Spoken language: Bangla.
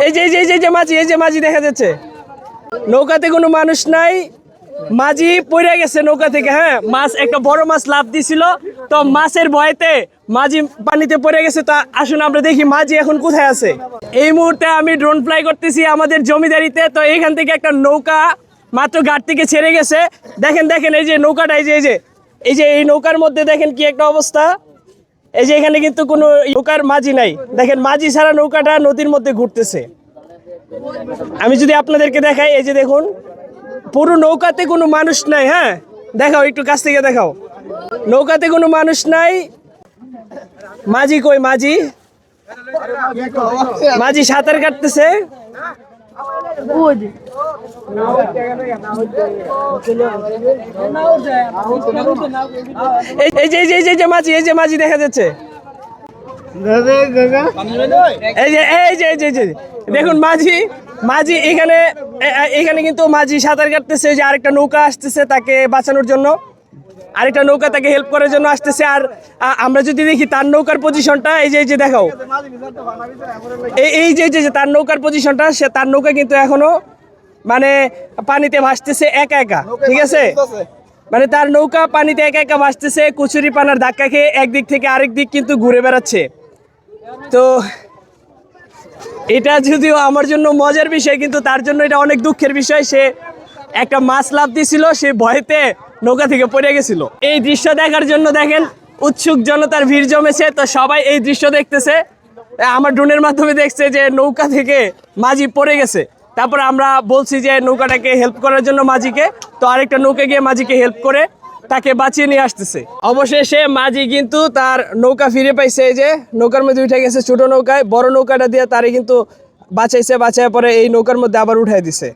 এই যে মাঝি দেখা যাচ্ছে। নৌকাতে কোনো মানুষ নাই, মাঝি পড়ে গেছে নৌকা থেকে। হ্যাঁ, মাছ একটা বড় মাছ লাফ দিছিল, তো মাছের ভয়তে মাঝি পানিতে পড়ে গেছে। তো আসুন আমরা দেখি মাঝি এখন কোথায় আছে। এই মুহূর্তে আমি ড্রোন ফ্লাই করতেছি আমাদের জমিদারিতে। তো এইখান থেকে একটা নৌকা মাত্র ঘাট থেকে ছেড়ে গেছে। দেখেন এই যে নৌকাটা, এই নৌকার মধ্যে দেখেন কি একটা অবস্থা। এই যে এখানে কিন্তু কোনো নৌকার মাঝি নাই। দেখেন মাঝি ছাড়া নৌকাটা নদীর মধ্যে ঘুরতেছে। আমি যদি আপনাদেরকে দেখাই, এই যে দেখুন পুরো নৌকাতে কোনো মানুষ নাই। হ্যাঁ, দেখাও একটু কাছ থেকে দেখাও, নৌকাতে কোনো মানুষ নাই। মাঝি কই? মাঝি সাঁতার কাটতেছে। এই যে মাঝি দেখা যাচ্ছে। এই যে দেখুন মাঝি এখানে কিন্তু মাঝি সাঁতার কাটতেছে। যে আরেকটা নৌকা আসতেছে তাকে বাঁচানোর জন্য, আরেকটা নৌকা তাকে হেল্প করার জন্য আসতেছে। আর আমরা যদি দেখি তার নৌকার পজিশনটা, এই যে দেখাও, এই যে তার নৌকার পজিশনটা, তার নৌকা কিন্তু এখনো মানে পানিতে ভাসতেছে একা। ঠিক আছে, মানে তার নৌকা পানিতে একা ভাসতেছে, কুচুরি পানার ধাক্কা খেয়ে একদিক থেকে আরেক দিক কিন্তু ঘুরে বেড়াচ্ছে। তো এটা যদিও আমার জন্য মজার বিষয়, কিন্তু তার জন্য এটা অনেক দুঃখের বিষয়। সে একটা মাছ লাফ দিছিল, সে ভয়তে নৌকা থেকে পড়ে গেছিল। এই দৃশ্য দেখার জন্য দেখেন উৎসুক জনতার ভিড় জমেছে। তো সবাই এই দৃশ্য দেখতেছে। আমার ড্রোনের মাধ্যমে দেখছে যে নৌকা থেকে মাঝি পড়ে গেছে। তারপর আমরা বলছি যে নৌকাটাকে হেল্প করার জন্য মাঝিকে। তো আরেকটা নৌকা গিয়ে মাঝিকে হেল্প করে তাকে বাঁচিয়ে নিয়ে আসতেছে। অবশেষে মাঝি কিন্তু তার নৌকা ফিরে পাইছে। এই যে নৌকার মধ্যে উঠে গেছে ছোট নৌকায়, বড় নৌকাটা দিয়ে তারে কিন্তু বাঁচাইছে। বাঁচায় পরে এই নৌকার মধ্যে আবার উঠাই দিছে।